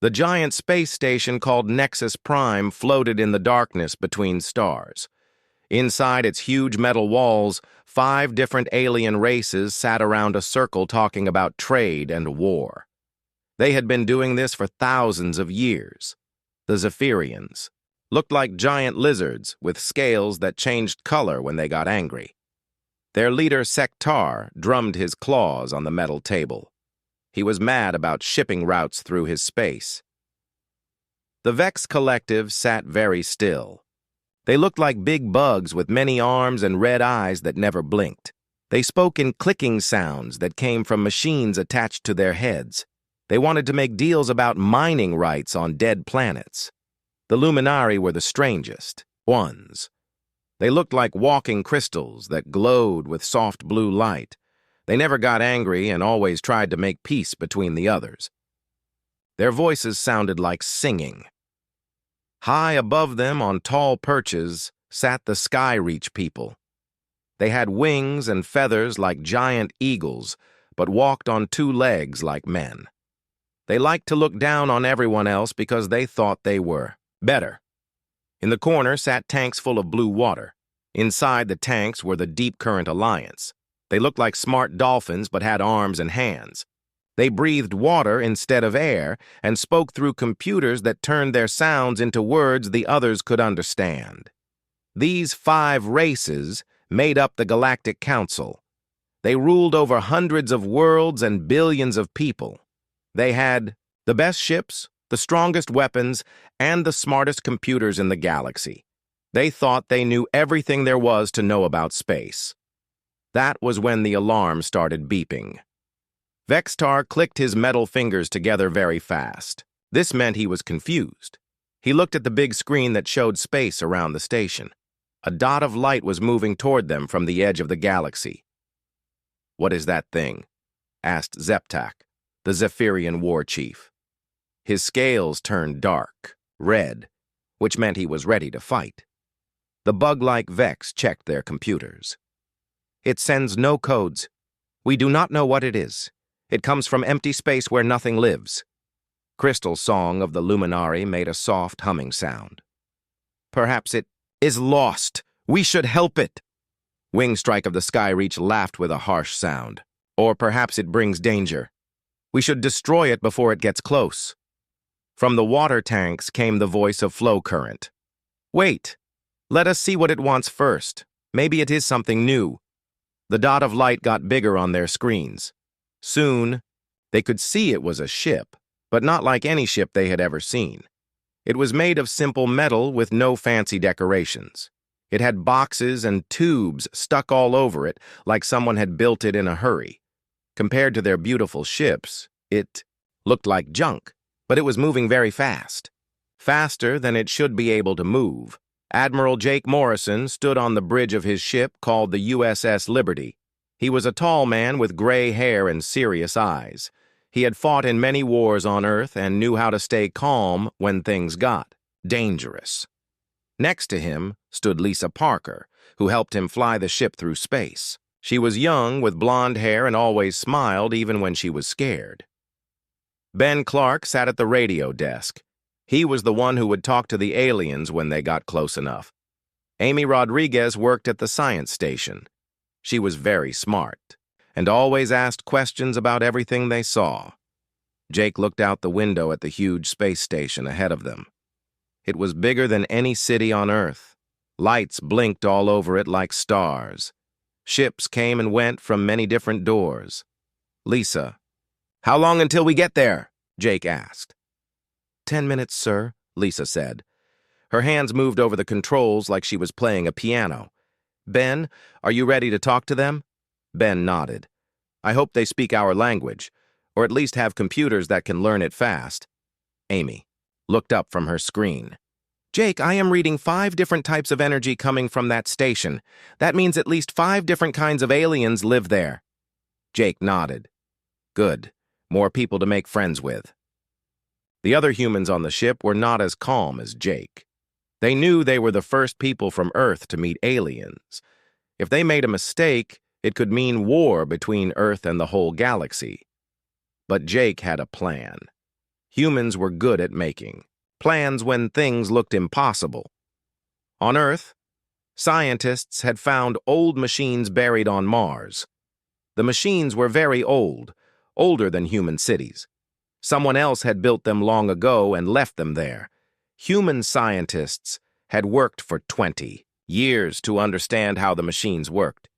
The giant space station called Nexus Prime floated in the darkness between stars. Inside its huge metal walls, 5 different alien races sat around a circle talking about trade and war. They had been doing this for thousands of years. The Zephyrians looked like giant lizards with scales that changed color when they got angry. Their leader, Sectar, drummed his claws on the metal table. He was mad about shipping routes through his space. The Vex Collective sat very still. They looked like big bugs with many arms and red eyes that never blinked. They spoke in clicking sounds that came from machines attached to their heads. They wanted to make deals about mining rights on dead planets. The Luminari were the strangest ones. They looked like walking crystals that glowed with soft blue light. They never got angry and always tried to make peace between the others. Their voices sounded like singing. High above them on tall perches sat the Skyreach people. They had wings and feathers like giant eagles, but walked on 2 legs like men. They liked to look down on everyone else because they thought they were better. In the corner sat tanks full of blue water. Inside the tanks were the Deep Current Alliance. They looked like smart dolphins but had arms and hands. They breathed water instead of air and spoke through computers that turned their sounds into words the others could understand. These 5 races made up the Galactic Council. They ruled over hundreds of worlds and billions of people. They had the best ships, the strongest weapons, and the smartest computers in the galaxy. They thought they knew everything there was to know about space. That was when the alarm started beeping. Vextar clicked his metal fingers together very fast. This meant he was confused. He looked at the big screen that showed space around the station. A dot of light was moving toward them from the edge of the galaxy. "What is that thing?" asked Zeptak, the Zephyrian war chief. His scales turned dark, red, which meant he was ready to fight. The bug-like Vex checked their computers. "It sends no codes. We do not know what it is. It comes from empty space where nothing lives." Crystal's song of the Luminari made a soft humming sound. "Perhaps it is lost. We should help it." Wingstrike of the Skyreach laughed with a harsh sound. "Or perhaps it brings danger. We should destroy it before it gets close." From the water tanks came the voice of Flow Current. "Wait. Let us see what it wants first. Maybe it is something new." The dot of light got bigger on their screens. Soon, they could see it was a ship, but not like any ship they had ever seen. It was made of simple metal with no fancy decorations. It had boxes and tubes stuck all over it like someone had built it in a hurry. Compared to their beautiful ships, it looked like junk, but it was moving very fast. Faster than it should be able to move. Admiral Jake Morrison stood on the bridge of his ship called the USS Liberty. He was a tall man with gray hair and serious eyes. He had fought in many wars on Earth and knew how to stay calm when things got dangerous. Next to him stood Lisa Parker, who helped him fly the ship through space. She was young, with blonde hair, and always smiled even when she was scared. Ben Clark sat at the radio desk. He was the one who would talk to the aliens when they got close enough. Amy Rodriguez worked at the science station. She was very smart, and always asked questions about everything they saw. Jake looked out the window at the huge space station ahead of them. It was bigger than any city on Earth. Lights blinked all over it like stars. Ships came and went from many different doors. "Lisa, how long until we get there?" Jake asked. 10 minutes, sir," Lisa said. Her hands moved over the controls like she was playing a piano. "Ben, are you ready to talk to them?" Ben nodded. "I hope they speak our language, or at least have computers that can learn it fast." Amy looked up from her screen. "Jake, I am reading 5 different types of energy coming from that station. That means at least 5 different kinds of aliens live there." Jake nodded. "Good. More people to make friends with." The other humans on the ship were not as calm as Jake. They knew they were the first people from Earth to meet aliens. If they made a mistake, it could mean war between Earth and the whole galaxy. But Jake had a plan. Humans were good at making plans when things looked impossible. On Earth, scientists had found old machines buried on Mars. The machines were very old, older than human cities. Someone else had built them long ago and left them there. Human scientists had worked for 20 years to understand how the machines worked.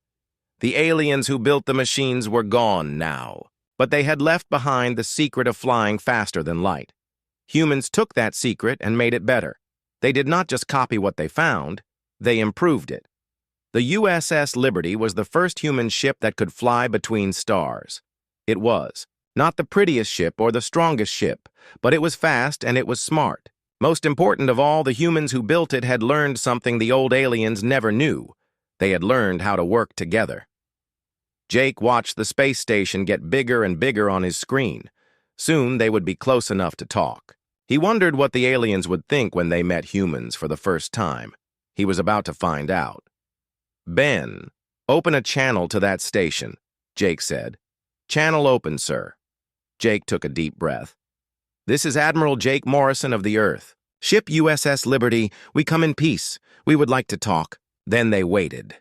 The aliens who built the machines were gone now, but they had left behind the secret of flying faster than light. Humans took that secret and made it better. They did not just copy what they found, they improved it. The USS Liberty was the first human ship that could fly between stars. It was not the prettiest ship or the strongest ship, but it was fast and it was smart. Most important of all, the humans who built it had learned something the old aliens never knew. They had learned how to work together. Jake watched the space station get bigger and bigger on his screen. Soon they would be close enough to talk. He wondered what the aliens would think when they met humans for the first time. He was about to find out. "Ben, open a channel to that station," Jake said. "Channel open, sir." Jake took a deep breath. "This is Admiral Jake Morrison of the Earth. Ship USS Liberty, we come in peace. We would like to talk." Then they waited.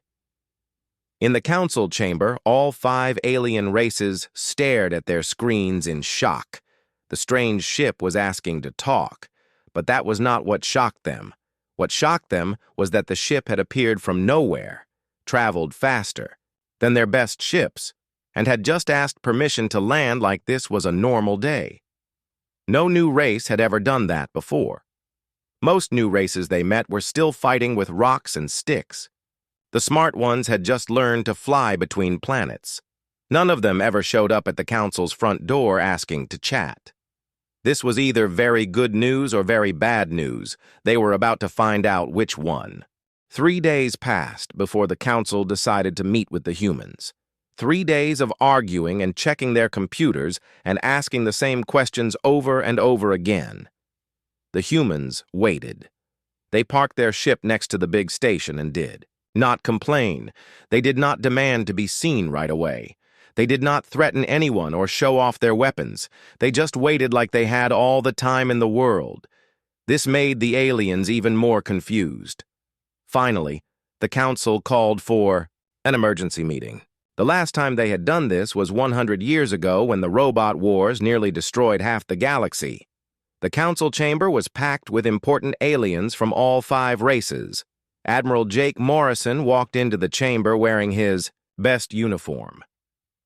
In the council chamber, all 5 alien races stared at their screens in shock. The strange ship was asking to talk, but that was not what shocked them. What shocked them was that the ship had appeared from nowhere, traveled faster than their best ships, and had just asked permission to land like this was a normal day. No new race had ever done that before. Most new races they met were still fighting with rocks and sticks. The smart ones had just learned to fly between planets. None of them ever showed up at the council's front door asking to chat. This was either very good news or very bad news. They were about to find out which one. 3 days passed before the council decided to meet with the humans. 3 days of arguing and checking their computers and asking the same questions over and over again. The humans waited. They parked their ship next to the big station and did not complain. They did not demand to be seen right away. They did not threaten anyone or show off their weapons. They just waited like they had all the time in the world. This made the aliens even more confused. Finally, the council called for an emergency meeting. The last time they had done this was 100 years ago when the robot wars nearly destroyed half the galaxy. The council chamber was packed with important aliens from all 5 races. Admiral Jake Morrison walked into the chamber wearing his best uniform.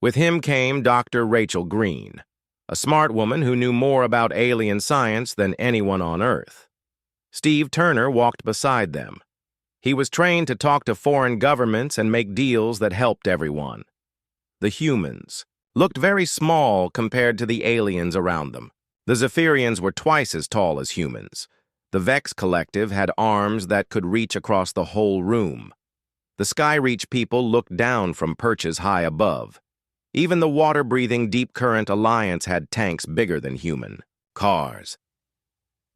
With him came Dr. Rachel Green, a smart woman who knew more about alien science than anyone on Earth. Steve Turner walked beside them. He was trained to talk to foreign governments and make deals that helped everyone. The humans looked very small compared to the aliens around them. The Zephyrians were twice as tall as humans. The Vex Collective had arms that could reach across the whole room. The Skyreach people looked down from perches high above. Even the water-breathing Deep Current Alliance had tanks bigger than human cars.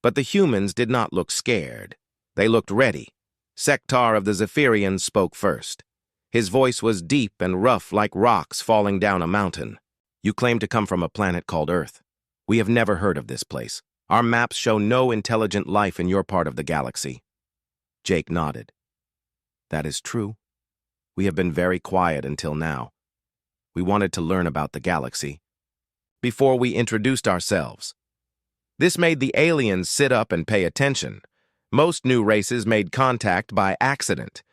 But the humans did not look scared. They looked ready. Sektar of the Zephyrians spoke first. His voice was deep and rough like rocks falling down a mountain. "You claim to come from a planet called Earth. We have never heard of this place. Our maps show no intelligent life in your part of the galaxy." Jake nodded. "That is true. We have been very quiet until now. We wanted to learn about the galaxy before we introduced ourselves." This made the aliens sit up and pay attention. Most new races made contact by accident.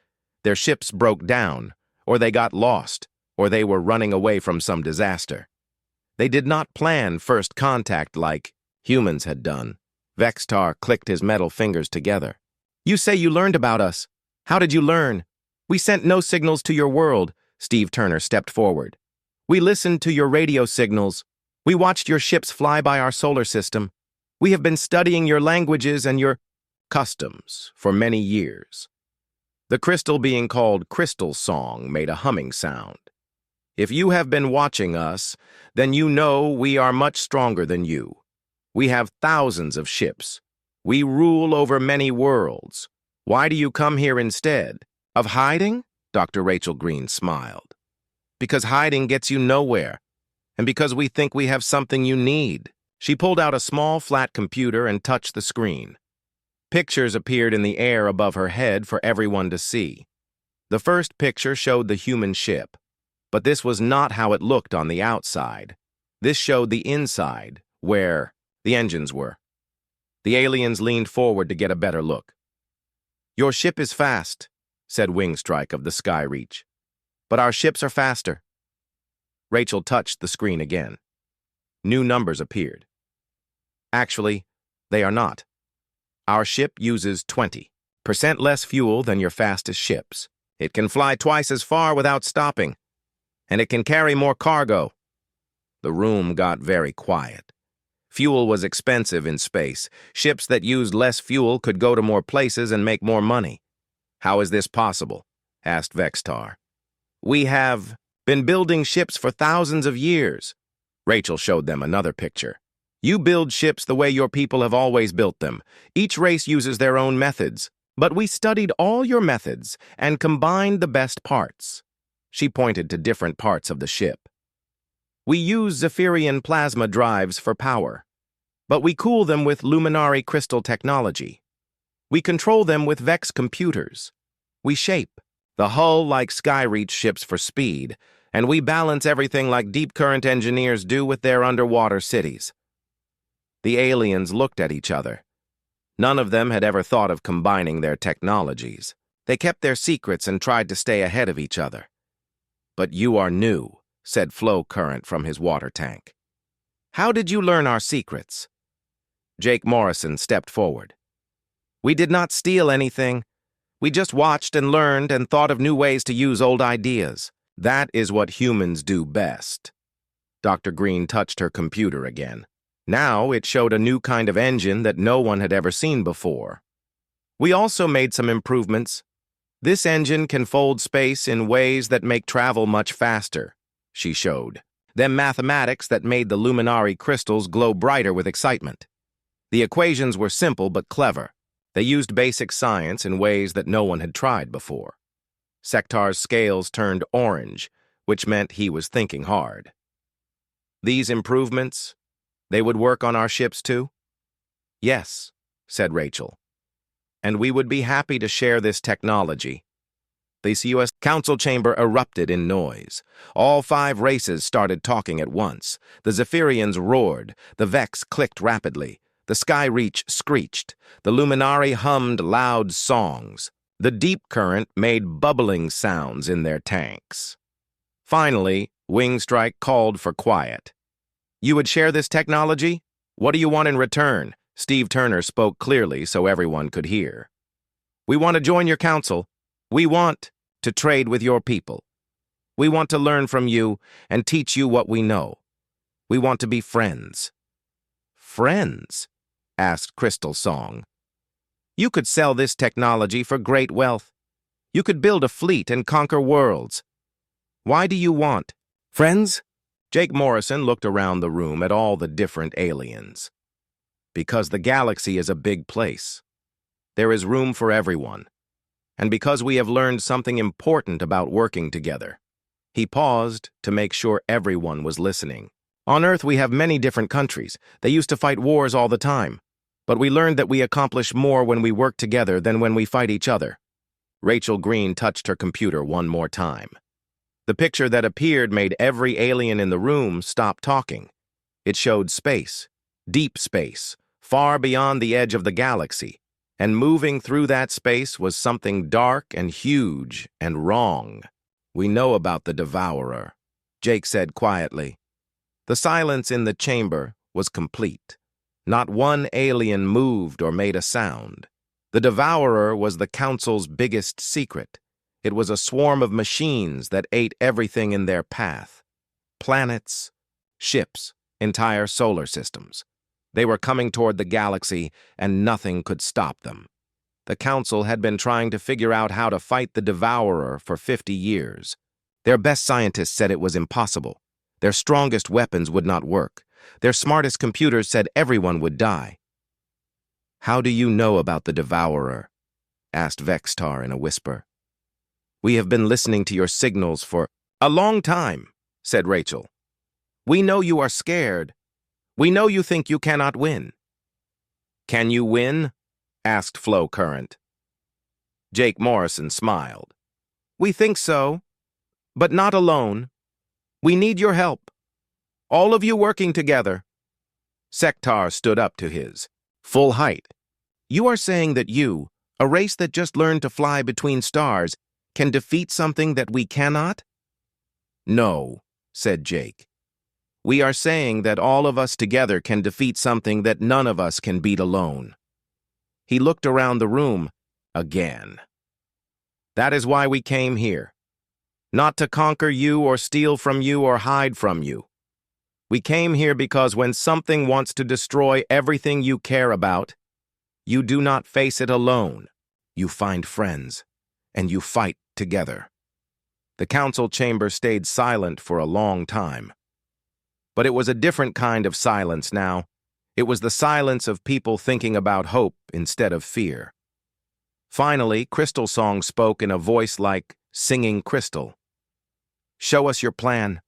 Their ships broke down, or they got lost, or they were running away from some disaster. They did not plan first contact like humans had done. Vextar clicked his metal fingers together. "You say you learned about us. How did you learn? We sent no signals to your world." Steve Turner stepped forward. "We listened to your radio signals. We watched your ships fly by our solar system. We have been studying your languages and your customs for many years." The crystal being called Crystal Song made a humming sound. "If you have been watching us, then you know we are much stronger than you. We have thousands of ships. We rule over many worlds. Why do you come here instead of hiding?" Dr. Rachel Green smiled. "Because hiding gets you nowhere, and because we think we have something you need." She pulled out a small, flat computer and touched the screen. Pictures appeared in the air above her head for everyone to see. The first picture showed the human ship, but this was not how it looked on the outside. This showed the inside, where the engines were. The aliens leaned forward to get a better look. "Your ship is fast," said Wingstrike of the Sky Reach. "But our ships are faster." Rachel touched the screen again. New numbers appeared. "Actually, they are not. Our ship uses 20% less fuel than your fastest ships. It can fly twice as far without stopping, and it can carry more cargo." The room got very quiet. Fuel was expensive in space. Ships that used less fuel could go to more places and make more money. "How is this possible?" asked Vextar. "We have been building ships for thousands of years." Rachel showed them another picture. "You build ships the way your people have always built them. Each race uses their own methods, but we studied all your methods and combined the best parts." She pointed to different parts of the ship. "We use Zephyrian plasma drives for power, but we cool them with luminary crystal technology. We control them with Vex computers. We shape the hull like Skyreach ships for speed, and we balance everything like deep current engineers do with their underwater cities." The aliens looked at each other. None of them had ever thought of combining their technologies. They kept their secrets and tried to stay ahead of each other. "But you are new," said Flow Current from his water tank. "How did you learn our secrets?" Jake Morrison stepped forward. "We did not steal anything. We just watched and learned and thought of new ways to use old ideas. That is what humans do best." Dr. Green touched her computer again. Now it showed a new kind of engine that no one had ever seen before. "We also made some improvements. This engine can fold space in ways that make travel much faster," she showed. "Them mathematics that made the luminary crystals glow brighter with excitement. The equations were simple but clever. They used basic science in ways that no one had tried before." Sektar's scales turned orange, which meant he was thinking hard. "These improvements, they would work on our ships too?" "Yes," said Rachel. "And we would be happy to share this technology." The U.S. Council chamber erupted in noise. All 5 races started talking at once. The Zephyrians roared. The Vex clicked rapidly. The Skyreach screeched. The Luminari hummed loud songs. The Deep Current made bubbling sounds in their tanks. Finally, Wingstrike called for quiet. "You would share this technology? What do you want in return?" Steve Turner spoke clearly so everyone could hear. "We want to join your council. We want to trade with your people. We want to learn from you and teach you what we know. We want to be friends." "Friends?" asked Crystal Song. "You could sell this technology for great wealth. You could build a fleet and conquer worlds. Why do you want friends?" Jake Morrison looked around the room at all the different aliens. "Because the galaxy is a big place. There is room for everyone. And because we have learned something important about working together." He paused to make sure everyone was listening. "On Earth, we have many different countries. They used to fight wars all the time. But we learned that we accomplish more when we work together than when we fight each other." Rachel Green touched her computer one more time. The picture that appeared made every alien in the room stop talking. It showed space, deep space, far beyond the edge of the galaxy, and moving through that space was something dark and huge and wrong. "We know about the Devourer," Jake said quietly. The silence in the chamber was complete. Not one alien moved or made a sound. The Devourer was the Council's biggest secret. It was a swarm of machines that ate everything in their path. Planets, ships, entire solar systems. They were coming toward the galaxy, and nothing could stop them. The Council had been trying to figure out how to fight the Devourer for 50 years. Their best scientists said it was impossible. Their strongest weapons would not work. Their smartest computers said everyone would die. "How do you know about the Devourer?" asked Vextar in a whisper. "We have been listening to your signals for a long time," said Rachel. "We know you are scared. We know you think you cannot win. Can you win? Asked Flow Current. Jake Morrison smiled. We think so, but not alone. We need your help. All of you working together. Sectar stood up to his full height. You are saying that you, a race that just learned to fly between stars, can defeat something that we cannot? No, said Jake. We are saying that all of us together can defeat something that none of us can beat alone. He looked around the room again. That is why we came here. Not to conquer you or steal from you or hide from you. We came here because when something wants to destroy everything you care about, you do not face it alone. You find friends, and you fight together. The council chamber stayed silent for a long time. But it was a different kind of silence now. It was the silence of people thinking about hope instead of fear. Finally, Crystal Song spoke in a voice like singing crystal. Show us your plan.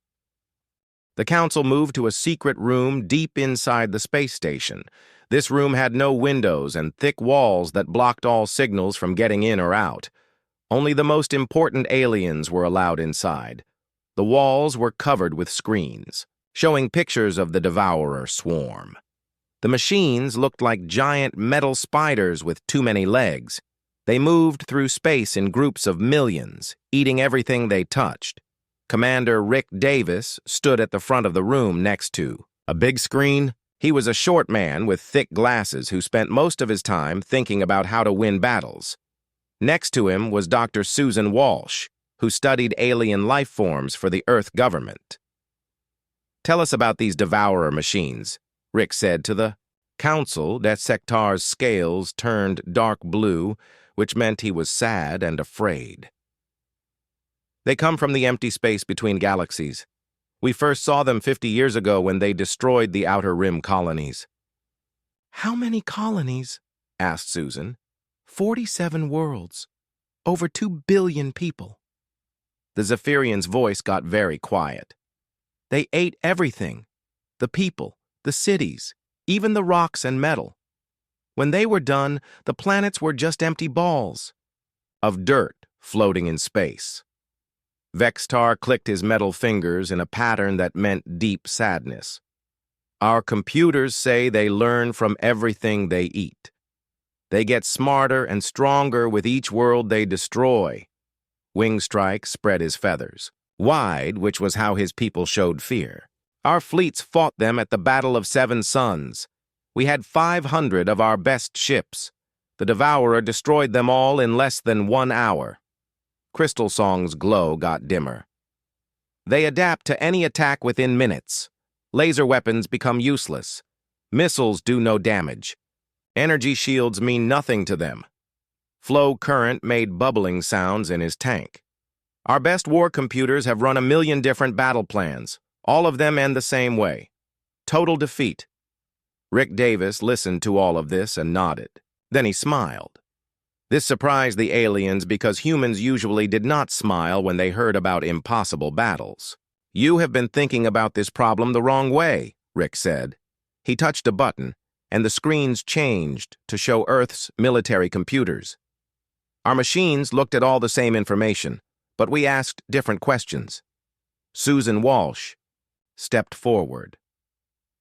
The council moved to a secret room deep inside the space station. This room had no windows and thick walls that blocked all signals from getting in or out. Only the most important aliens were allowed inside. The walls were covered with screens, showing pictures of the Devourer swarm. The machines looked like giant metal spiders with too many legs. They moved through space in groups of millions, eating everything they touched. Commander Rick Davis stood at the front of the room next to a big screen. He was a short man with thick glasses who spent most of his time thinking about how to win battles. Next to him was Dr. Susan Walsh, who studied alien life forms for the Earth government. Tell us about these Devourer machines, Rick said to the council. That Sectar's scales turned dark blue, which meant he was sad and afraid. They come from the empty space between galaxies. We first saw them 50 years ago when they destroyed the Outer Rim colonies. How many colonies? Asked Susan. 47 worlds. Over 2 billion people. The Zephyrian's voice got very quiet. They ate everything. The people, the cities, even the rocks and metal. When they were done, the planets were just empty balls of dirt floating in space. Vextar clicked his metal fingers in a pattern that meant deep sadness. Our computers say they learn from everything they eat. They get smarter and stronger with each world they destroy. Wingstrike spread his feathers wide, which was how his people showed fear. Our fleets fought them at the Battle of Seven Suns. We had 500 of our best ships. The Devourer destroyed them all in less than 1 hour. Crystal Song's glow got dimmer. They adapt to any attack within minutes. Laser weapons become useless. Missiles do no damage. Energy shields mean nothing to them. Flow Current made bubbling sounds in his tank. Our best war computers have run 1 million different battle plans. All of them end the same way. Total defeat. Rick Davis listened to all of this and nodded. Then he smiled. This surprised the aliens because humans usually did not smile when they heard about impossible battles. You have been thinking about this problem the wrong way, Rick said. He touched a button, and the screens changed to show Earth's military computers. Our machines looked at all the same information, but we asked different questions. Susan Walsh stepped forward.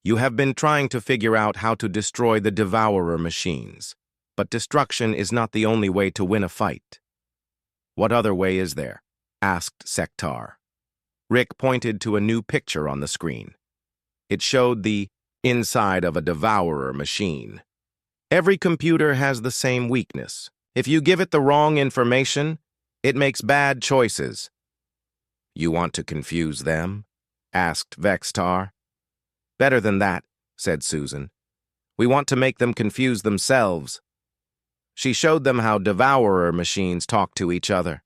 You have been trying to figure out how to destroy the Devourer machines. But destruction is not the only way to win a fight. What other way is there? Asked Sectar. Rick pointed to a new picture on the screen. It showed the inside of a Devourer machine. Every computer has the same weakness. If you give it the wrong information, it makes bad choices. You want to confuse them? Asked Vextar. Better than that, said Susan. We want to make them confuse themselves. She showed them how Devourer machines talk to each other.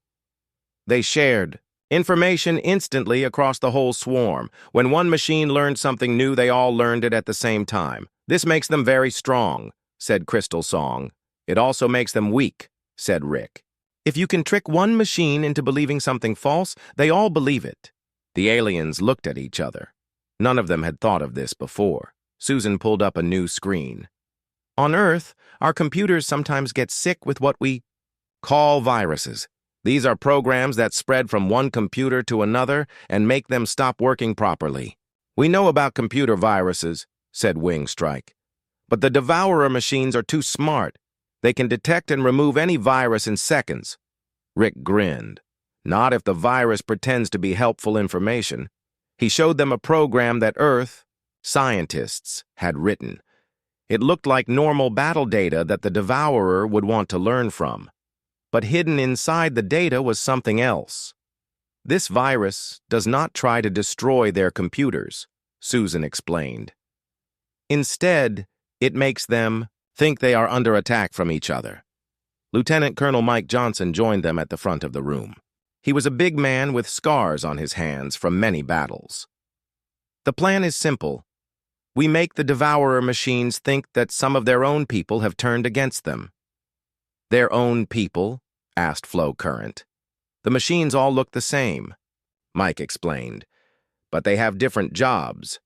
They shared information instantly across the whole swarm. When one machine learned something new, they all learned it at the same time. This makes them very strong, said Crystal Song. It also makes them weak, said Rick. If you can trick one machine into believing something false, they all believe it. The aliens looked at each other. None of them had thought of this before. Susan pulled up a new screen. On Earth, our computers sometimes get sick with what we call viruses. These are programs that spread from one computer to another and make them stop working properly. We know about computer viruses, said Wingstrike. But the Devourer machines are too smart. They can detect and remove any virus in seconds. Rick grinned. Not if the virus pretends to be helpful information. He showed them a program that Earth scientists had written. It looked like normal battle data that the Devourer would want to learn from. But hidden inside the data was something else. This virus does not try to destroy their computers, Susan explained. Instead, it makes them think they are under attack from each other. Lieutenant Colonel Mike Johnson joined them at the front of the room. He was a big man with scars on his hands from many battles. The plan is simple. We make the Devourer machines think that some of their own people have turned against them. Their own people? Asked Flow Current. The machines all look the same, Mike explained, but they have different jobs.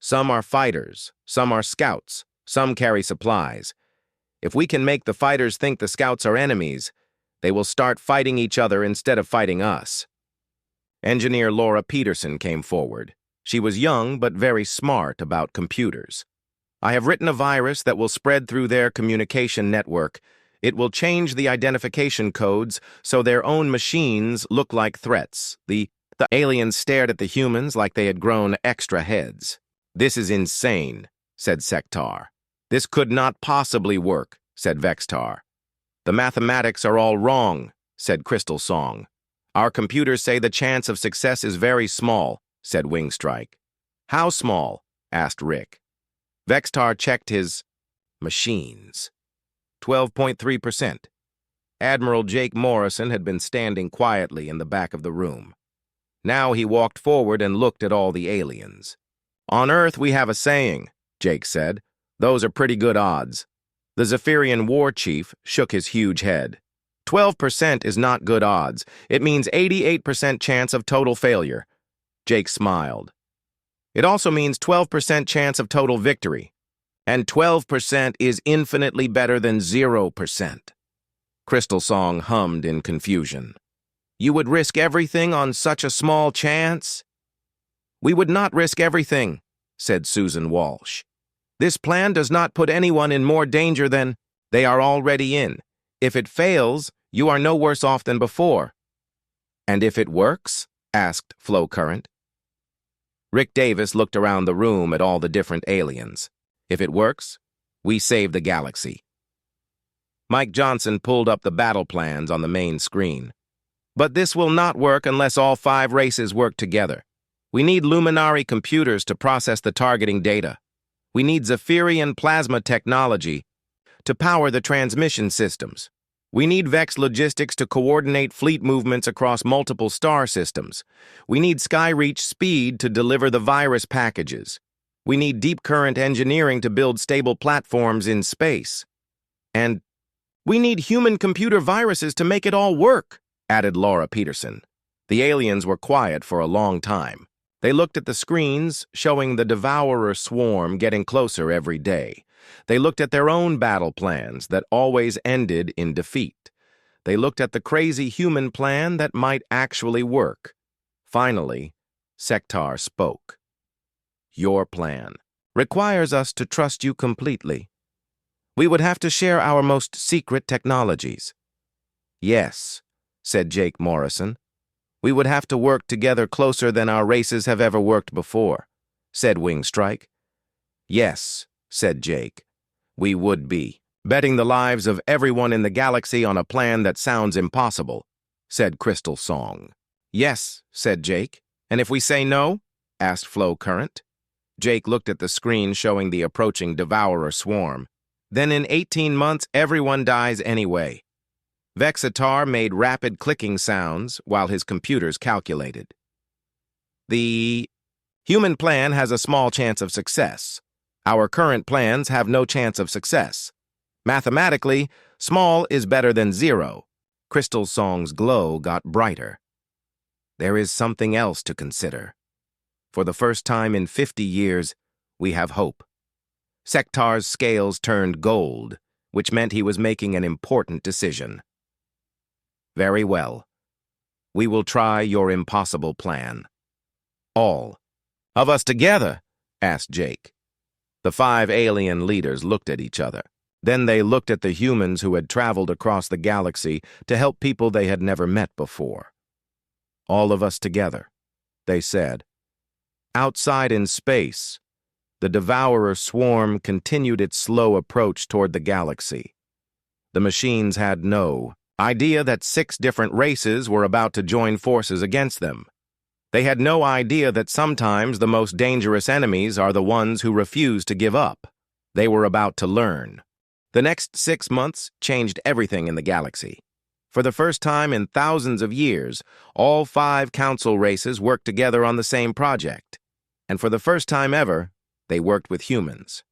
Some are fighters, some are scouts, some carry supplies. If we can make the fighters think the scouts are enemies, they will start fighting each other instead of fighting us. Engineer Laura Peterson came forward. She was young but very smart about computers. I have written a virus that will spread through their communication network. It will change the identification codes so their own machines look like threats. The aliens stared at the humans like they had grown extra heads. This is insane, said Sectar. This could not possibly work, said Vextar. The mathematics are all wrong, said Crystal Song. Our computers say the chance of success is very small, said Wingstrike. How small? Asked Rick. Vextar checked his machines. 12.3%. Admiral Jake Morrison had been standing quietly in the back of the room. Now he walked forward and looked at all the aliens. On Earth we have a saying, Jake said. Those are pretty good odds. The Zephyrian war chief shook his huge head. 12% is not good odds. It means 88% chance of total failure. Jake smiled. It also means 12% chance of total victory. And 12% is infinitely better than 0%. Crystal Song hummed in confusion. You would risk everything on such a small chance? We would not risk everything, said Susan Walsh. This plan does not put anyone in more danger than they are already in. If it fails, you are no worse off than before. And if it works? Asked Flow Current. Rick Davis looked around the room at all the different aliens. If it works, we save the galaxy. Mike Johnson pulled up the battle plans on the main screen. But this will not work unless all 5 races work together. We need Luminary computers to process the targeting data. We need Zephyrian plasma technology to power the transmission systems. We need Vex logistics to coordinate fleet movements across multiple star systems. We need Skyreach speed to deliver the virus packages. We need deep current engineering to build stable platforms in space. And we need human-computer viruses to make it all work, added Laura Peterson. The aliens were quiet for a long time. They looked at the screens, showing the Devourer swarm getting closer every day. They looked at their own battle plans that always ended in defeat. They looked at the crazy human plan that might actually work. Finally, Sectar spoke. Your plan requires us to trust you completely. We would have to share our most secret technologies. Yes, said Jake Morrison. We would have to work together closer than our races have ever worked before, said Wingstrike. Yes, said Jake. We would be betting the lives of everyone in the galaxy on a plan that sounds impossible, said Crystal Song. Yes, said Jake. And if we say no? Asked Flow Current. Jake looked at the screen showing the approaching Devourer swarm. Then in 18 months, everyone dies anyway. Vexitar made rapid clicking sounds while his computers calculated. The human plan has a small chance of success. Our current plans have no chance of success. Mathematically, small is better than 0. Crystal Song's glow got brighter. There is something else to consider. For the first time in 50 years, we have hope. Sektar's scales turned gold, which meant he was making an important decision. Very well. We will try your impossible plan. All of us together? Asked Jake. The 5 alien leaders looked at each other. Then they looked at the humans who had traveled across the galaxy to help people they had never met before. All of us together, they said. Outside in space, the Devourer swarm continued its slow approach toward the galaxy. The machines had no idea that 6 different races were about to join forces against them. They had no idea that sometimes the most dangerous enemies are the ones who refuse to give up. They were about to learn. The next 6 months changed everything in the galaxy. For the first time in thousands of years, all 5 council races worked together on the same project. And for the first time ever, they worked with humans.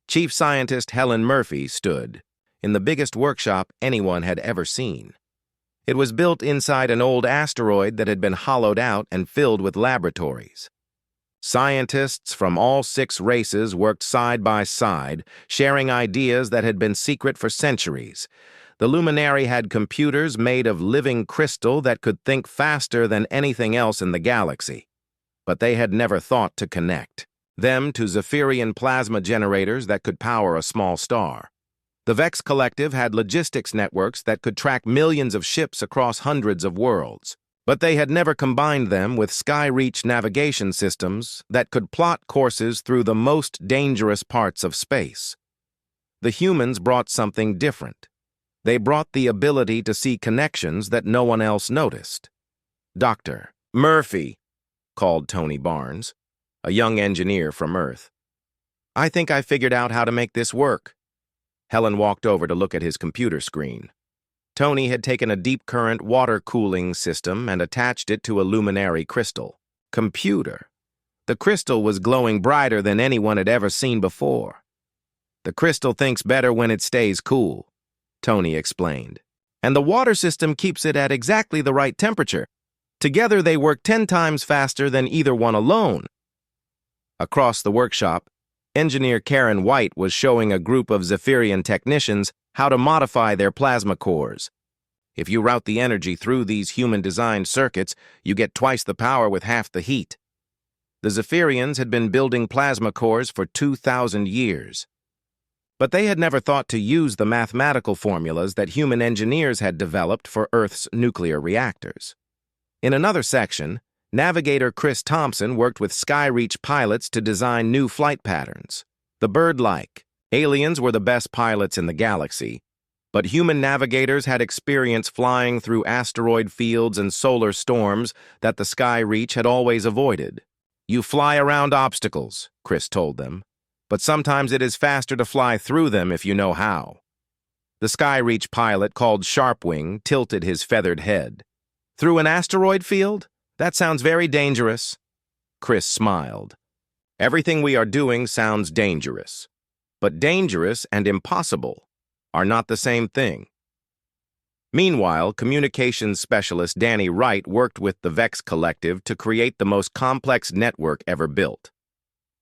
Chief Scientist Helen Murphy stood in the biggest workshop anyone had ever seen. It was built inside an old asteroid that had been hollowed out and filled with laboratories. Scientists from all 6 races worked side by side, sharing ideas that had been secret for centuries. The luminary had computers made of living crystal that could think faster than anything else in the galaxy. But they had never thought to connect them to Zephyrian plasma generators that could power a small star. The Vex Collective had logistics networks that could track millions of ships across hundreds of worlds. But they had never combined them with Skyreach navigation systems that could plot courses through the most dangerous parts of space. The humans brought something different. They brought the ability to see connections that no one else noticed. Dr. Murphy, called Tony Barnes, a young engineer from Earth. I think I figured out how to make this work. Helen walked over to look at his computer screen. Tony had taken a deep current water cooling system and attached it to a luminary crystal. Computer. The crystal was glowing brighter than anyone had ever seen before. The crystal thinks better when it stays cool, Tony explained. And the water system keeps it at exactly the right temperature. Together they work 10 times faster than either one alone. Across the workshop, Engineer Karen White was showing a group of Zephyrian technicians how to modify their plasma cores. If you route the energy through these human-designed circuits, you get twice the power with half the heat. The Zephyrians had been building plasma cores for 2,000 years. But they had never thought to use the mathematical formulas that human engineers had developed for Earth's nuclear reactors. In another section, Navigator Chris Thompson worked with Skyreach pilots to design new flight patterns. The bird-like aliens were the best pilots in the galaxy, but human navigators had experience flying through asteroid fields and solar storms that the Skyreach had always avoided. You fly around obstacles, Chris told them, but sometimes it is faster to fly through them if you know how. The Skyreach pilot, called Sharpwing, tilted his feathered head. Through an asteroid field? That sounds very dangerous. Chris smiled. Everything we are doing sounds dangerous. But dangerous and impossible are not the same thing. Meanwhile, communications specialist Danny Wright worked with the Vex Collective to create the most complex network ever built.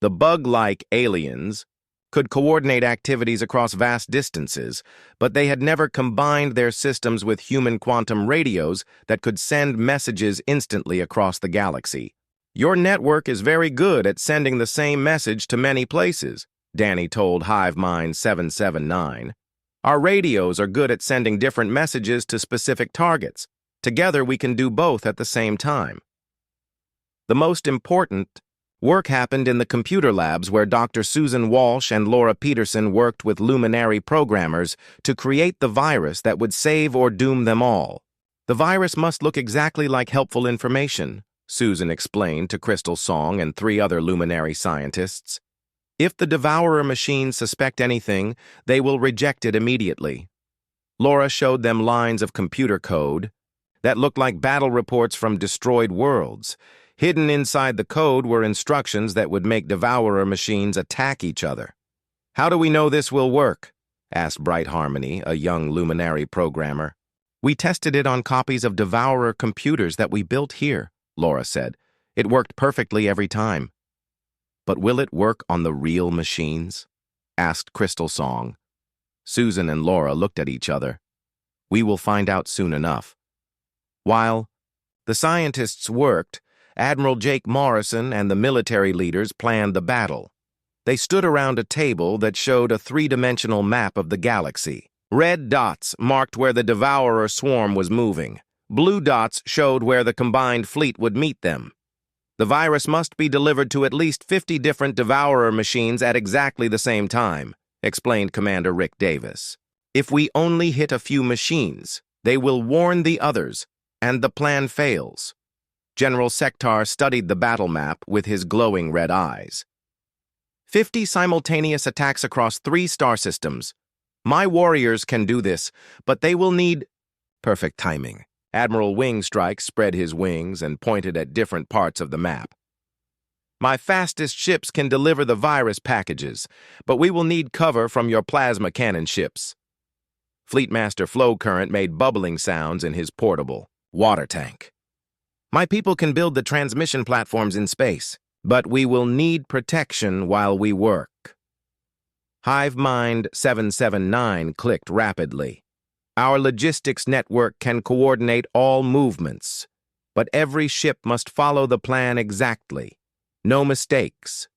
The bug-like aliens could coordinate activities across vast distances, but they had never combined their systems with human quantum radios that could send messages instantly across the galaxy. Your network is very good at sending the same message to many places, Danny told HiveMind 779. Our radios are good at sending different messages to specific targets. Together we can do both at the same time. The most important work happened in the computer labs where Dr. Susan Walsh and Laura Peterson worked with luminary programmers to create the virus that would save or doom them all. The virus must look exactly like helpful information, Susan explained to Crystal Song and 3 other luminary scientists. If the Devourer machines suspect anything, they will reject it immediately. Laura showed them lines of computer code that looked like battle reports from destroyed worlds. Hidden inside the code were instructions that would make Devourer machines attack each other. How do we know this will work? Asked Bright Harmony, a young luminary programmer. We tested it on copies of Devourer computers that we built here, Laura said. It worked perfectly every time. But will it work on the real machines? asked Crystal Song. Susan and Laura looked at each other. We will find out soon enough. While the scientists worked, Admiral Jake Morrison and the military leaders planned the battle. They stood around a table that showed a three-dimensional map of the galaxy. Red dots marked where the Devourer swarm was moving. Blue dots showed where the combined fleet would meet them. The virus must be delivered to at least 50 different Devourer machines at exactly the same time, explained Commander Rick Davis. If we only hit a few machines, they will warn the others, and the plan fails. General Sektar studied the battle map with his glowing red eyes. 50 simultaneous attacks across 3 star systems. My warriors can do this, but they will need perfect timing. Admiral Wingstrike spread his wings and pointed at different parts of the map. My fastest ships can deliver the virus packages, but we will need cover from your plasma cannon ships. Fleetmaster Flow Current made bubbling sounds in his portable water tank. My people can build the transmission platforms in space, but we will need protection while we work. HiveMind 779 clicked rapidly. Our logistics network can coordinate all movements, but every ship must follow the plan exactly. No mistakes.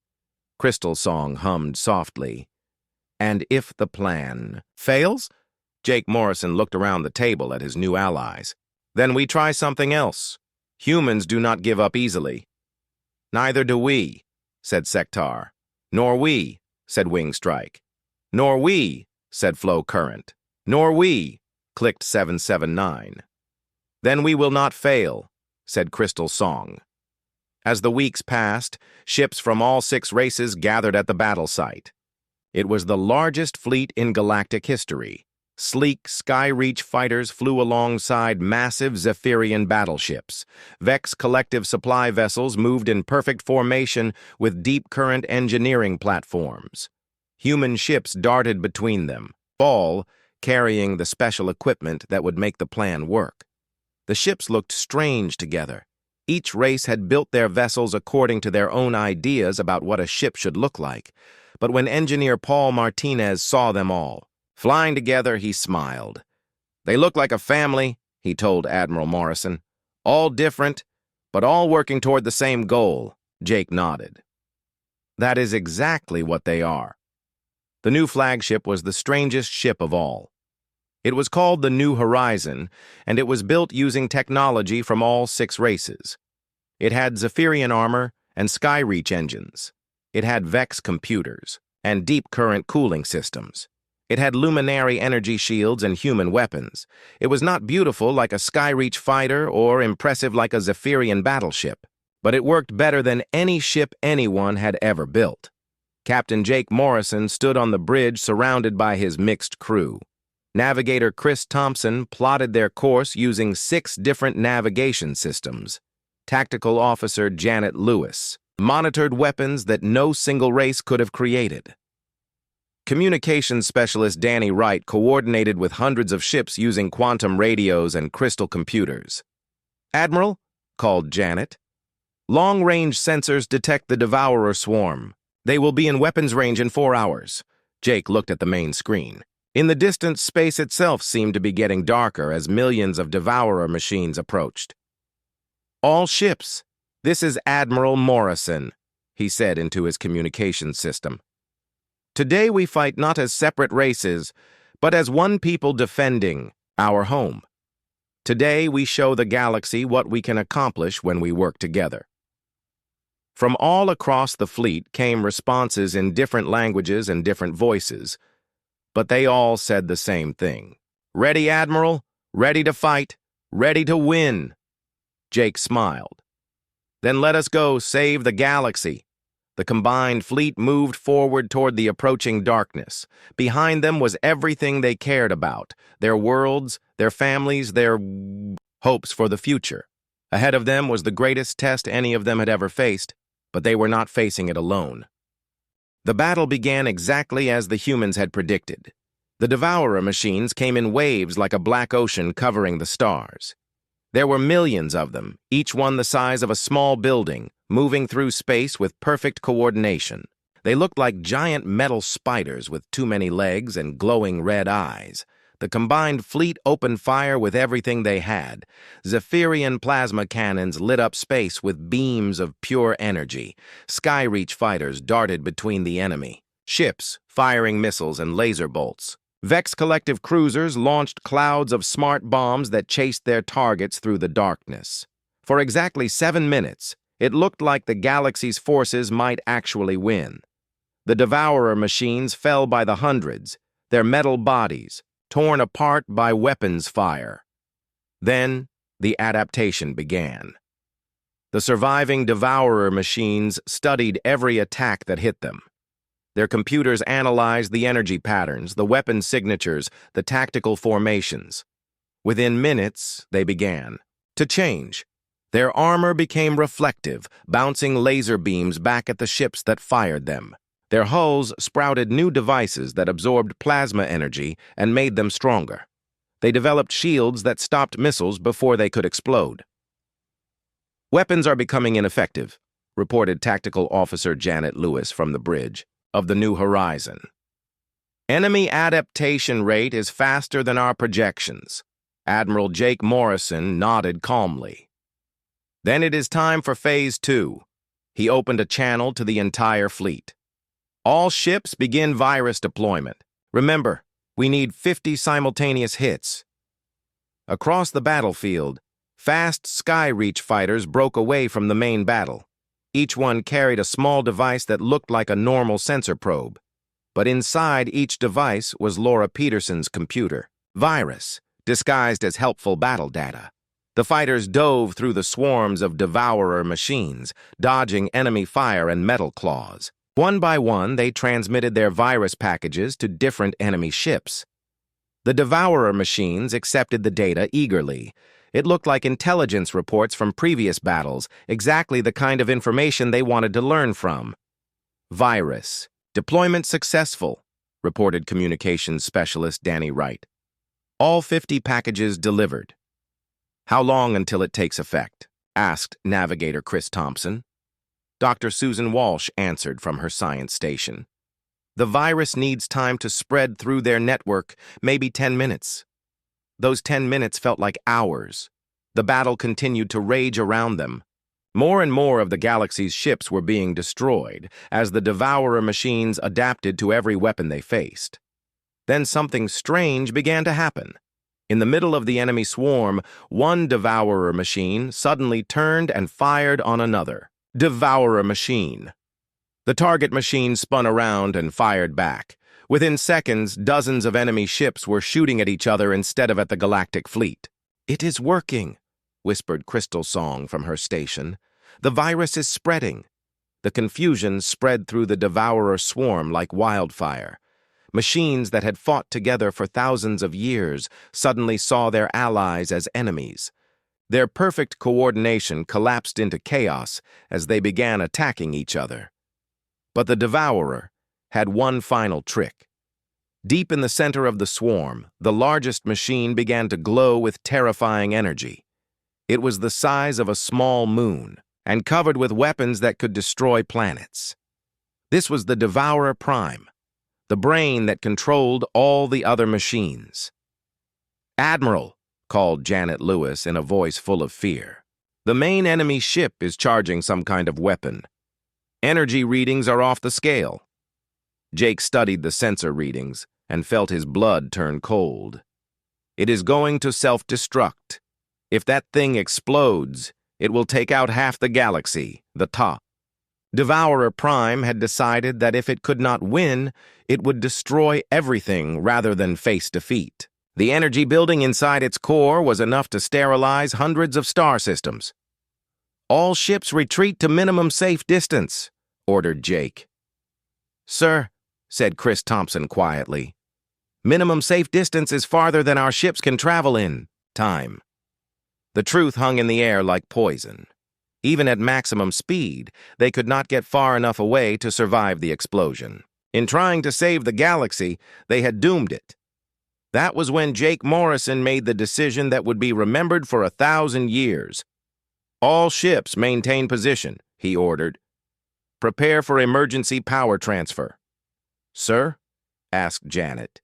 Crystal Song hummed softly. And if the plan fails? Jake Morrison looked around the table at his new allies. Then we try something else. Humans do not give up easily. Neither do we, said Sektar. Nor we, said Wingstrike. Nor we, said Flow Current. Nor we, clicked 779. Then we will not fail, said Crystal Song. As the weeks passed, ships from all 6 races gathered at the battle site. It was the largest fleet in galactic history. Sleek Skyreach fighters flew alongside massive Zephyrian battleships. Vex collective supply vessels moved in perfect formation with deep current engineering platforms. Human ships darted between them, all carrying the special equipment that would make the plan work. The ships looked strange together. Each race had built their vessels according to their own ideas about what a ship should look like. But when engineer Paul Martinez saw them all flying together, he smiled. They look like a family, he told Admiral Morrison. All different, but all working toward the same goal. Jake nodded. That is exactly what they are. The new flagship was the strangest ship of all. It was called the New Horizon, and it was built using technology from all 6 races. It had Zephyrian armor and Skyreach engines. It had Vex computers and deep current cooling systems. It had luminary energy shields and human weapons. It was not beautiful like a Skyreach fighter or impressive like a Zephyrian battleship, but it worked better than any ship anyone had ever built. Captain Jake Morrison stood on the bridge surrounded by his mixed crew. Navigator Chris Thompson plotted their course using 6 different navigation systems. Tactical Officer Janet Lewis monitored weapons that no single race could have created. Communications specialist Danny Wright coordinated with hundreds of ships using quantum radios and crystal computers. Admiral, called Janet, long-range sensors detect the Devourer swarm. They will be in weapons range in 4 hours. Jake looked at the main screen. In the distance, space itself seemed to be getting darker as millions of Devourer machines approached. All ships, this is Admiral Morrison, he said into his communications system. Today we fight not as separate races, but as one people defending our home. Today we show the galaxy what we can accomplish when we work together. From all across the fleet came responses in different languages and different voices, but they all said the same thing. Ready, Admiral? Ready to fight? Ready to win? Jake smiled. Then let us go save the galaxy. The combined fleet moved forward toward the approaching darkness. Behind them was everything they cared about, their worlds, their families, their hopes for the future. Ahead of them was the greatest test any of them had ever faced, but they were not facing it alone. The battle began exactly as the humans had predicted. The Devourer machines came in waves like a black ocean covering the stars. There were millions of them, each one the size of a small building, moving through space with perfect coordination. They looked like giant metal spiders with too many legs and glowing red eyes. The combined fleet opened fire with everything they had. Zephyrian plasma cannons lit up space with beams of pure energy. Skyreach fighters darted between the enemy. Ships firing missiles and laser bolts. Vex collective cruisers launched clouds of smart bombs that chased their targets through the darkness. For exactly 7 minutes, it looked like the galaxy's forces might actually win. The Devourer machines fell by the hundreds, their metal bodies torn apart by weapons fire. Then, the adaptation began. The surviving Devourer machines studied every attack that hit them. Their computers analyzed the energy patterns, the weapon signatures, the tactical formations. Within minutes, they began to change. Their armor became reflective, bouncing laser beams back at the ships that fired them. Their hulls sprouted new devices that absorbed plasma energy and made them stronger. They developed shields that stopped missiles before they could explode. "Weapons are becoming ineffective," reported Tactical Officer Janet Lewis from the bridge of the New Horizon. "Enemy adaptation rate is faster than our projections." Admiral Jake Morrison nodded calmly. "Then it is time for Phase 2. He opened a channel to the entire fleet. "All ships begin virus deployment. Remember, we need 50 simultaneous hits." Across the battlefield, fast Skyreach fighters broke away from the main battle. Each one carried a small device that looked like a normal sensor probe. But inside each device was Laura Peterson's computer. Virus, disguised as helpful battle data. The fighters dove through the swarms of Devourer machines, dodging enemy fire and metal claws. One by one, they transmitted their virus packages to different enemy ships. The Devourer machines accepted the data eagerly. It looked like intelligence reports from previous battles, exactly the kind of information they wanted to learn from. "Virus. Deployment successful," reported communications specialist Danny Wright. "All 50 packages delivered." "How long until it takes effect?" asked Navigator Chris Thompson. Dr. Susan Walsh answered from her science station. "The virus needs time to spread through their network, maybe 10 minutes. Those 10 minutes felt like hours. The battle continued to rage around them. More and more of the galaxy's ships were being destroyed as the Devourer machines adapted to every weapon they faced. Then something strange began to happen. In the middle of the enemy swarm, one Devourer machine suddenly turned and fired on another. Devourer machine. The target machine spun around and fired back. Within seconds, dozens of enemy ships were shooting at each other instead of at the galactic fleet. "It is working," whispered Crystal Song from her station. "The virus is spreading." The confusion spread through the Devourer swarm like wildfire. Machines that had fought together for thousands of years suddenly saw their allies as enemies. Their perfect coordination collapsed into chaos as they began attacking each other. But the Devourer had one final trick. Deep in the center of the swarm, the largest machine began to glow with terrifying energy. It was the size of a small moon and covered with weapons that could destroy planets. This was the Devourer Prime, the brain that controlled all the other machines. "Admiral," called Janet Lewis in a voice full of fear. "The main enemy ship is charging some kind of weapon. Energy readings are off the scale." Jake studied the sensor readings and felt his blood turn cold. "It is going to self-destruct. If that thing explodes, it will take out half the galaxy, the top." Devourer Prime had decided that if it could not win, it would destroy everything rather than face defeat. The energy building inside its core was enough to sterilize hundreds of star systems. "All ships retreat to minimum safe distance," ordered Jake. "Sir," said Chris Thompson quietly, "minimum safe distance is farther than our ships can travel in time." The truth hung in the air like poison. Even at maximum speed, they could not get far enough away to survive the explosion. In trying to save the galaxy, they had doomed it. That was when Jake Morrison made the decision that would be remembered for 1,000 years. "All ships maintain position," he ordered. prepare for emergency power transfer." "Sir?" asked Janet.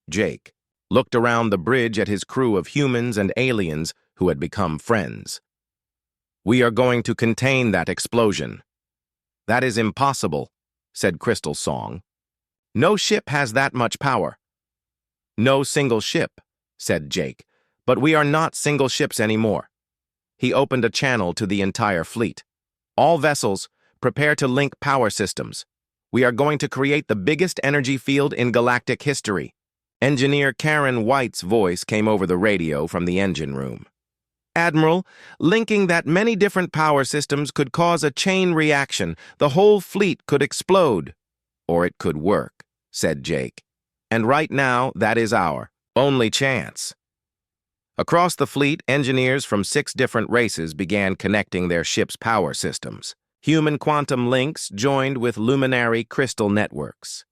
Jake looked around the bridge at his crew of humans and aliens who had become friends. "We are going to contain that explosion." "That is impossible," said Crystal Song. "No ship has that much power." "No single ship," said Jake, "but we are not single ships anymore." He opened a channel to the entire fleet. "All vessels, prepare to link power systems. We are going to create the biggest energy field in galactic history." Engineer Karen White's voice came over the radio from the engine room. "Admiral, linking that many different power systems could cause a chain reaction. The whole fleet could explode." "Or it could work," said Jake. "And right now, that is our only chance." Across the fleet, engineers from 6 different races began connecting their ship's power systems. Human quantum links joined with luminary crystal networks.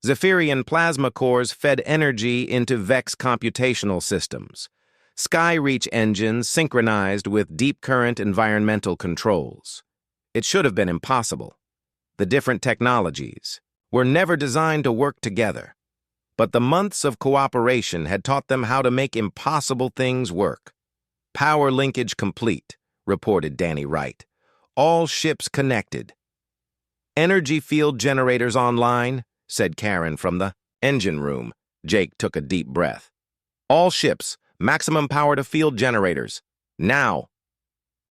Zephyrian plasma cores fed energy into Vex computational systems. Skyreach engines synchronized with deep current environmental controls. It should have been impossible. The different technologies were never designed to work together. But the months of cooperation had taught them how to make impossible things work. "Power linkage complete," reported Danny Wright. "All ships connected." "Energy field generators online," said Karen from the engine room. Jake took a deep breath. "All ships, maximum power to field generators. Now."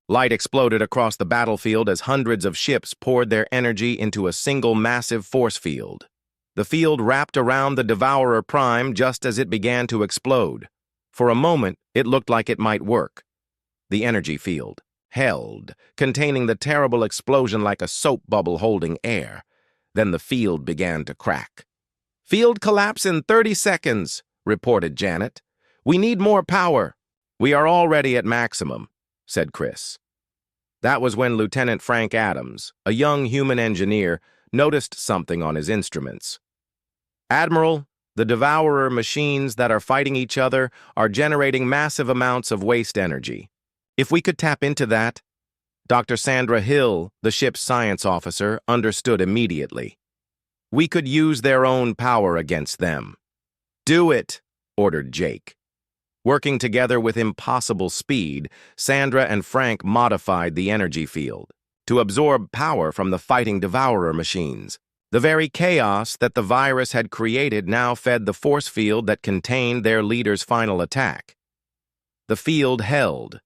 Light exploded across the battlefield as hundreds of ships poured their energy into a single massive force field. The field wrapped around the Devourer Prime just as it began to explode. For a moment, it looked like it might work. The energy field held, containing the terrible explosion like a soap bubble holding air. Then the field began to crack. "Field collapse in 30 seconds, reported Janet. "We need more power." "We are already at maximum," said Chris. That was when Lieutenant Frank Adams, a young human engineer, noticed something on his instruments. "Admiral, the Devourer machines that are fighting each other are generating massive amounts of waste energy. If we could tap into that..." Dr. Sandra Hill, the ship's science officer, understood immediately. "We could use their own power against them." "Do it," ordered Jake. Working together with impossible speed, Sandra and Frank modified the energy field to absorb power from the fighting Devourer machines. The very chaos that the virus had created now fed the force field that contained their leader's final attack. The field held.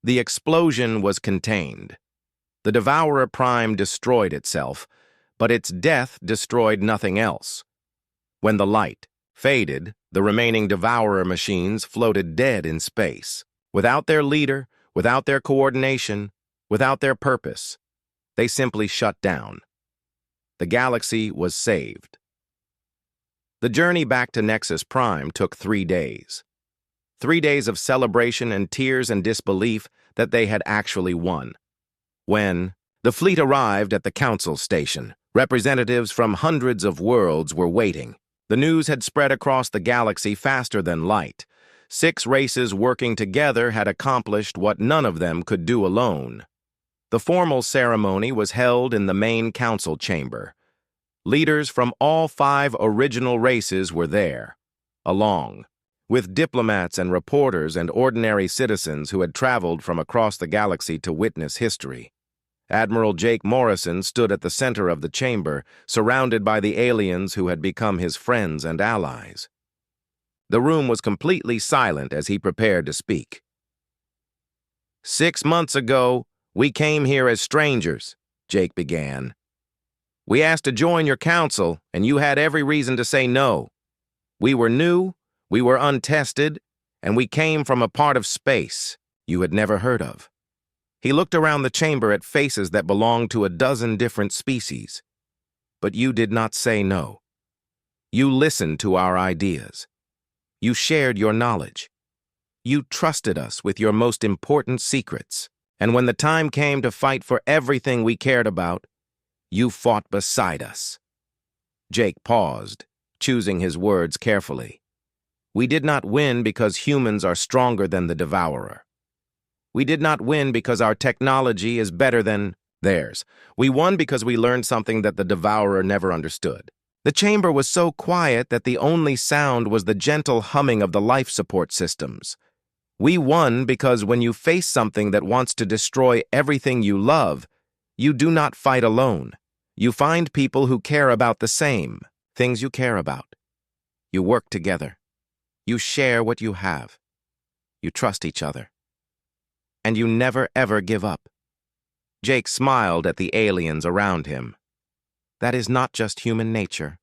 The explosion was contained. The Devourer Prime destroyed itself, but its death destroyed nothing else. When the light faded, the remaining Devourer machines floated dead in space. Without their leader, without their coordination, without their purpose, they simply shut down. The galaxy was saved. The journey back to Nexus Prime took 3 days. 3 days of celebration and tears and disbelief that they had actually won. When the fleet arrived at the council station, representatives from hundreds of worlds were waiting. The news had spread across the galaxy faster than light. 6 races working together had accomplished what none of them could do alone. The formal ceremony was held in the main council chamber. Leaders from all 5 original races were there, along with diplomats and reporters and ordinary citizens who had traveled from across the galaxy to witness history. Admiral Jake Morrison stood at the center of the chamber, surrounded by the aliens who had become his friends and allies. The room was completely silent as he prepared to speak. "6 months ago, we came here as strangers," Jake began. "We asked to join your council, and you had every reason to say no. We were new, we were untested, and we came from a part of space you had never heard of." He looked around the chamber at faces that belonged to a dozen different species. "But you did not say no. You listened to our ideas. You shared your knowledge. You trusted us with your most important secrets. And when the time came to fight for everything we cared about, you fought beside us." Jake paused, choosing his words carefully. "We did not win because humans are stronger than the Devourer. We did not win because our technology is better than..." Theirs. We won because we learned something that the devourer never understood. The chamber was so quiet that the only sound was the gentle humming of the life support systems. We won because when you face something that wants to destroy everything you love, you do not fight alone. You find people who care about the same things you care about. You work together. You share what you have. You trust each other. And you never ever give up. Jake smiled at the aliens around him. That is not just human nature.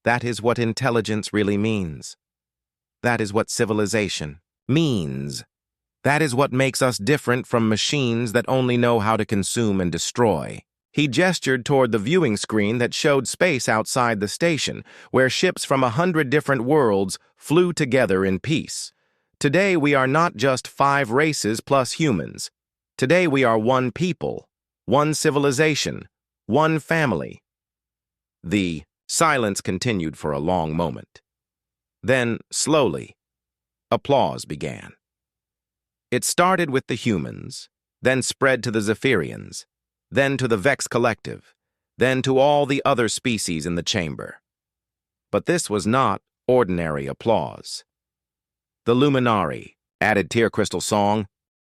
That is what intelligence really means. That is what civilization means. That is what makes us different from machines that only know how to consume and destroy. He gestured toward the viewing screen that showed space outside the station, where ships from 100 different worlds flew together in peace. Today we are not just 5 races plus humans. Today we are one people, one civilization, one family. The silence continued for a long moment. Then, slowly, applause began. It started with the humans, then spread to the Zephyrians, then to the Vex Collective, then to all the other species in the chamber. But this was not ordinary applause. The Luminari, added Tear Crystal Song,